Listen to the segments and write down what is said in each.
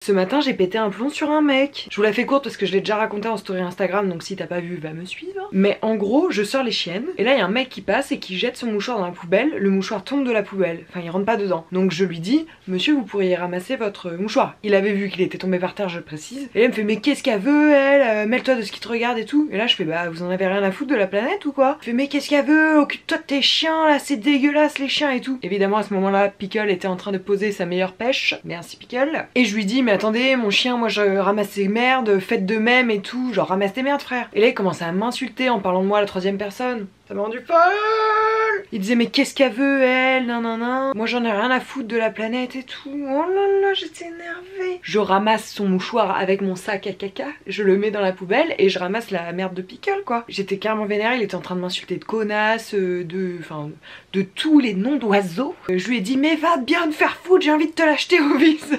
Ce matin j'ai pété un plomb sur un mec. Je vous la fais courte parce que je l'ai déjà raconté en story Instagram, donc si t'as pas vu va me suivre. Mais en gros je sors les chiennes et là il y a un mec qui passe et qui jette son mouchoir dans la poubelle. Le mouchoir tombe de la poubelle, enfin il rentre pas dedans. Donc je lui dis monsieur vous pourriez ramasser votre mouchoir. Il avait vu qu'il était tombé par terre, je le précise. Et là il me fait mais qu'est-ce qu'elle veut elle, mêle-toi de ce qui te regarde et tout. Et là je fais bah vous en avez rien à foutre de la planète ou quoi. Il fait mais qu'est-ce qu'elle veut, occupe-toi de tes chiens là, c'est dégueulasse les chiens et tout. Évidemment à ce moment là Pickle était en train de poser sa meilleure pêche. Merci Pickle. Et je lui dis mais attendez mon chien moi je ramasse ses merdes, faites de même et tout, genre ramasse tes merdes frère. Et là il commence à m'insulter en parlant de moi à la troisième personne. Ça m'a rendu folle. Il disait mais qu'est-ce qu'elle veut elle, nanana. Moi j'en ai rien à foutre de la planète et tout. Oh là là j'étais énervée. Je ramasse son mouchoir avec mon sac à caca, je le mets dans la poubelle et je ramasse la merde de Pickle quoi. J'étais carrément vénère, il était en train de m'insulter de connasse, de tous les noms d'oiseaux. Je lui ai dit mais va bien te faire foutre, j'ai envie de te l'acheter au visage.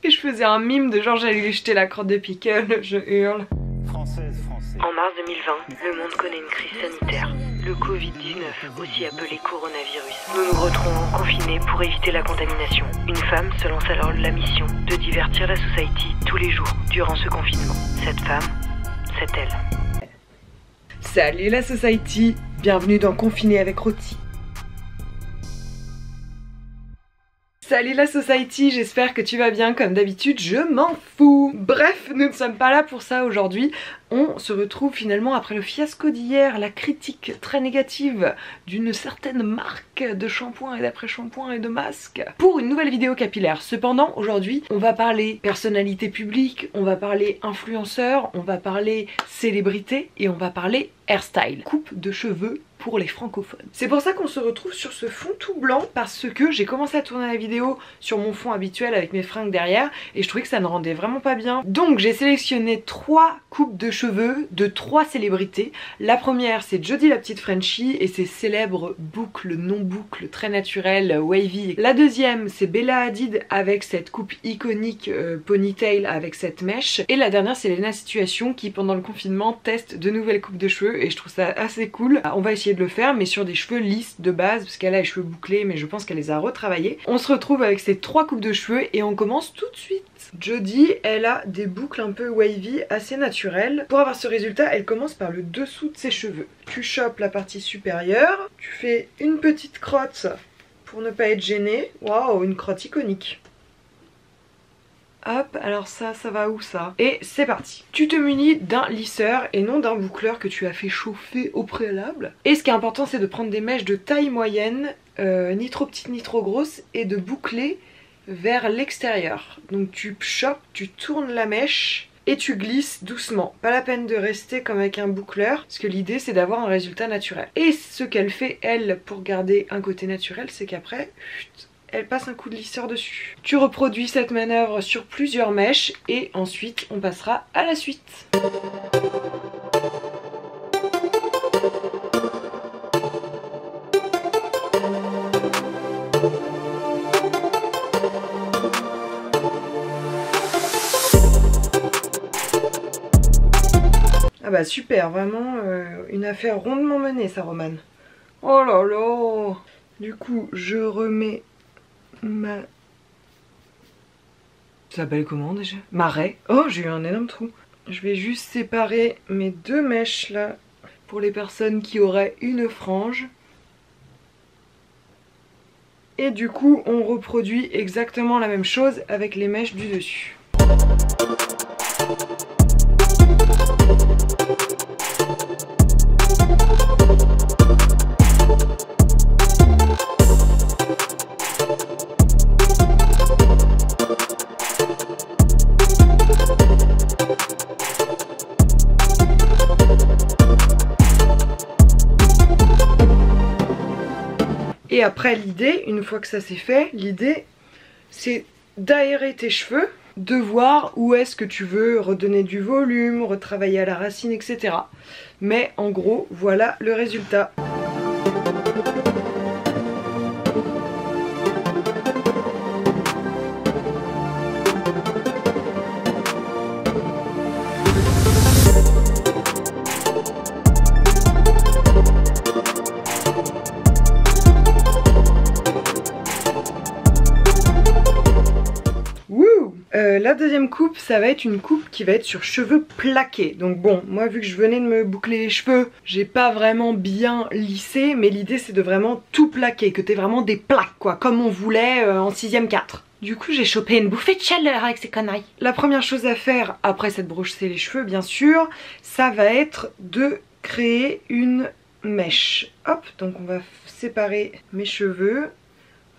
Et je faisais un mime de genre j'allais lui jeter la crotte de Pickle, je hurle. Française. En mars 2020, le monde connaît une crise sanitaire, le Covid-19, aussi appelé coronavirus. Nous nous retrouvons confinés pour éviter la contamination. Une femme se lance alors la mission de divertir la society tous les jours durant ce confinement. Cette femme, c'est elle. Salut la society, bienvenue dans Confiné avec Rôti. Salut la society, j'espère que tu vas bien, comme d'habitude je m'en fous. Bref, nous ne sommes pas là pour ça aujourd'hui. On se retrouve finalement après le fiasco d'hier, la critique très négative d'une certaine marque de shampoing et d'après-shampoing et de masques, pour une nouvelle vidéo capillaire. Cependant, aujourd'hui, on va parler personnalité publique, on va parler influenceur, on va parler célébrité et on va parler hairstyle, coupe de cheveux pour les francophones. C'est pour ça qu'on se retrouve sur ce fond tout blanc, parce que j'ai commencé à tourner la vidéo sur mon fond habituel avec mes fringues derrière et je trouvais que ça ne rendait vraiment pas bien. Donc j'ai sélectionné 3 coupes de cheveux de 3 célébrités. La première c'est Jodie la petite Frenchie et ses célèbres boucles, non-boucles, très naturelles, wavy. La deuxième c'est Bella Hadid avec cette coupe iconique ponytail avec cette mèche. Et la dernière c'est Lena Situation qui pendant le confinement teste de nouvelles coupes de cheveux et je trouve ça assez cool. On va essayer de le faire mais sur des cheveux lisses de base parce qu'elle a les cheveux bouclés mais je pense qu'elle les a retravaillés. On se retrouve avec ces 3 coupes de cheveux et on commence tout de suite. Jodie, elle a des boucles un peu wavy assez naturelles. Pour avoir ce résultat, elle commence par le dessous de ses cheveux. Tu chopes la partie supérieure, tu fais une petite crotte pour ne pas être gêné. Waouh, une crotte iconique. Hop, alors ça va où ça? Et c'est parti. Tu te munis d'un lisseur et non d'un boucleur que tu as fait chauffer au préalable. Et ce qui est important, c'est de prendre des mèches de taille moyenne, ni trop petites ni trop grosses, et de boucler vers l'extérieur. Donc tu chopes, tu tournes la mèche et tu glisses doucement. Pas la peine de rester comme avec un boucleur, parce que l'idée c'est d'avoir un résultat naturel. Et ce qu'elle fait elle pour garder un côté naturel, c'est qu'après elle passe un coup de lisseur dessus. Tu reproduis cette manœuvre sur plusieurs mèches et ensuite on passera à la suite. Ah bah super, vraiment une affaire rondement menée ça Romane. Oh là là. Du coup je remets ma... Ça s'appelle comment déjà? Ma raie. Oh j'ai eu un énorme trou. Je vais juste séparer mes 2 mèches là pour les personnes qui auraient une frange. Et du coup on reproduit exactement la même chose avec les mèches du dessus. Et après l'idée, une fois que ça c'est fait, l'idée c'est d'aérer tes cheveux, de voir où est-ce que tu veux redonner du volume, retravailler à la racine, etc. Mais en gros, voilà le résultat. La deuxième coupe, ça va être une coupe qui va être sur cheveux plaqués. Donc bon, moi vu que je venais de me boucler les cheveux, j'ai pas vraiment bien lissé, mais l'idée c'est de vraiment tout plaquer, que t'aies vraiment des plaques quoi, comme on voulait en 6ème 4. Du coup j'ai chopé une bouffée de chaleur avec ces conneries. La première chose à faire, après s'être brossé les cheveux bien sûr, ça va être de créer une mèche. Hop, donc on va séparer mes cheveux.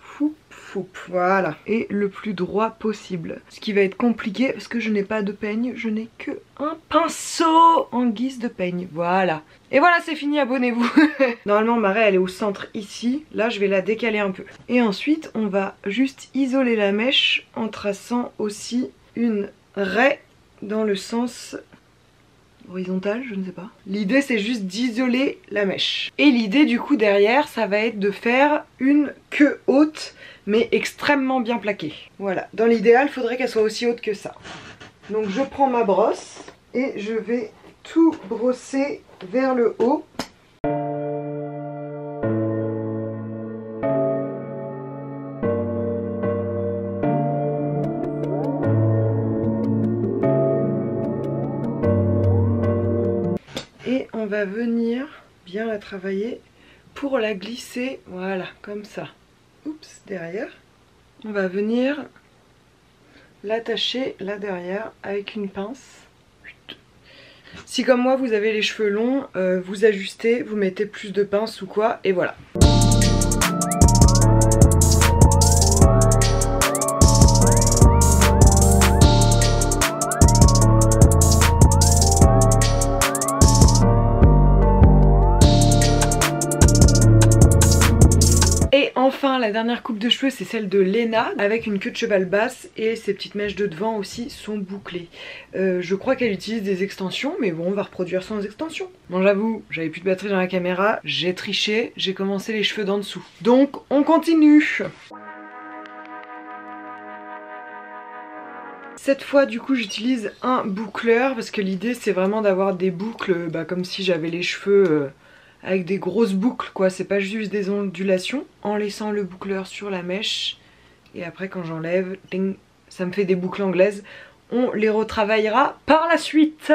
Foup, foup, voilà. Et le plus droit possible. Ce qui va être compliqué parce que je n'ai pas de peigne, je n'ai que un pinceau en guise de peigne. Voilà. Et voilà, c'est fini, abonnez-vous. Normalement ma raie elle est au centre ici. Là je vais la décaler un peu. Et ensuite on va juste isoler la mèche en traçant aussi une raie dans le sens horizontal, je ne sais pas. L'idée c'est juste d'isoler la mèche. Et l'idée du coup derrière ça va être de faire une queue haute mais extrêmement bien plaquée. Voilà, dans l'idéal il faudrait qu'elle soit aussi haute que ça. Donc je prends ma brosse et je vais tout brosser vers le haut. Et on va venir bien la travailler pour la glisser, voilà, comme ça. Oups, derrière. On va venir l'attacher là derrière avec une pince. Si comme moi vous avez les cheveux longs, vous ajustez, vous mettez plus de pince ou quoi, et voilà. Et enfin la dernière coupe de cheveux c'est celle de Léna avec une queue de cheval basse et ses petites mèches de devant aussi sont bouclées. Je crois qu'elle utilise des extensions mais bon on va reproduire sans extension. Bon j'avoue j'avais plus de batterie dans la caméra, j'ai triché, j'ai commencé les cheveux d'en dessous. Donc on continue. Cette fois du coup j'utilise un boucleur parce que l'idée c'est vraiment d'avoir des boucles comme si j'avais les cheveux... avec des grosses boucles quoi, c'est pas juste des ondulations, en laissant le boucleur sur la mèche et après quand j'enlève, ça me fait des boucles anglaises, on les retravaillera par la suite.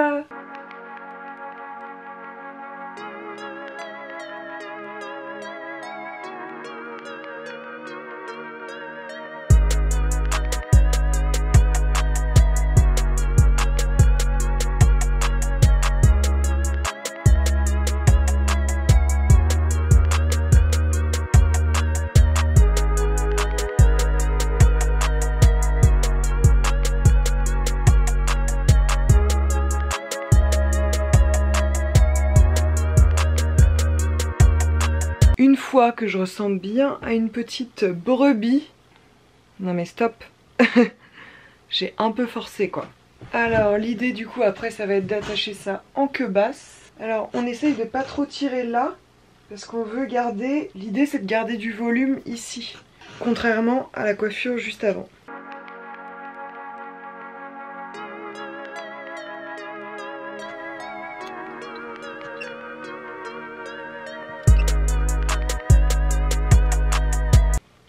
Une fois que je ressemble bien à une petite brebis... Non mais stop. J'ai un peu forcé quoi. Alors l'idée du coup après ça va être d'attacher ça en queue basse. Alors on essaye de pas trop tirer là. Parce qu'on veut garder... L'idée c'est de garder du volume ici. Contrairement à la coiffure juste avant.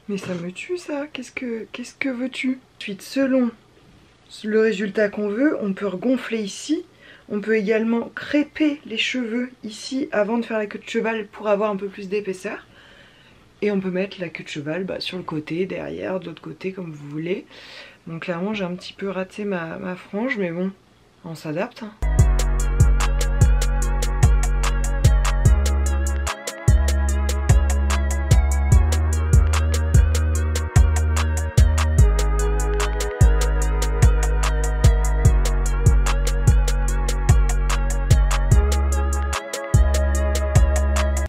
Mais ça me tue ça, qu'est-ce que veux-tu? Ensuite, selon le résultat qu'on veut, on peut regonfler ici. On peut également crêper les cheveux ici avant de faire la queue de cheval pour avoir un peu plus d'épaisseur. Et on peut mettre la queue de cheval sur le côté, derrière, de l'autre côté, comme vous voulez. Donc clairement j'ai un petit peu raté ma frange, mais bon, on s'adapte. Hein.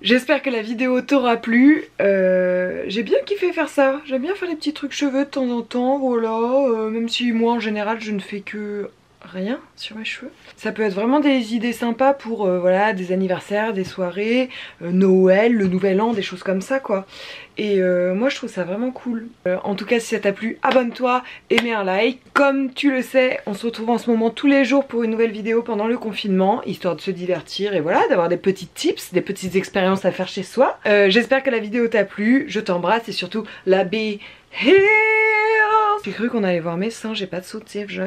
J'espère que la vidéo t'aura plu, j'ai bien kiffé faire ça, j'aime bien faire des petits trucs cheveux de temps en temps, voilà, même si moi en général je ne fais que rien sur mes cheveux. Ça peut être vraiment des idées sympas pour voilà, des anniversaires, des soirées, Noël, le nouvel an, des choses comme ça quoi. Et moi je trouve ça vraiment cool. En tout cas si ça t'a plu, abonne-toi et mets un like. Comme tu le sais, on se retrouve en ce moment tous les jours pour une nouvelle vidéo pendant le confinement, histoire de se divertir et voilà, d'avoir des petits tips, des petites expériences à faire chez soi. J'espère que la vidéo t'a plu, je t'embrasse et surtout la be here. J'ai cru qu'on allait voir mes seins, j'ai pas de saut de siège.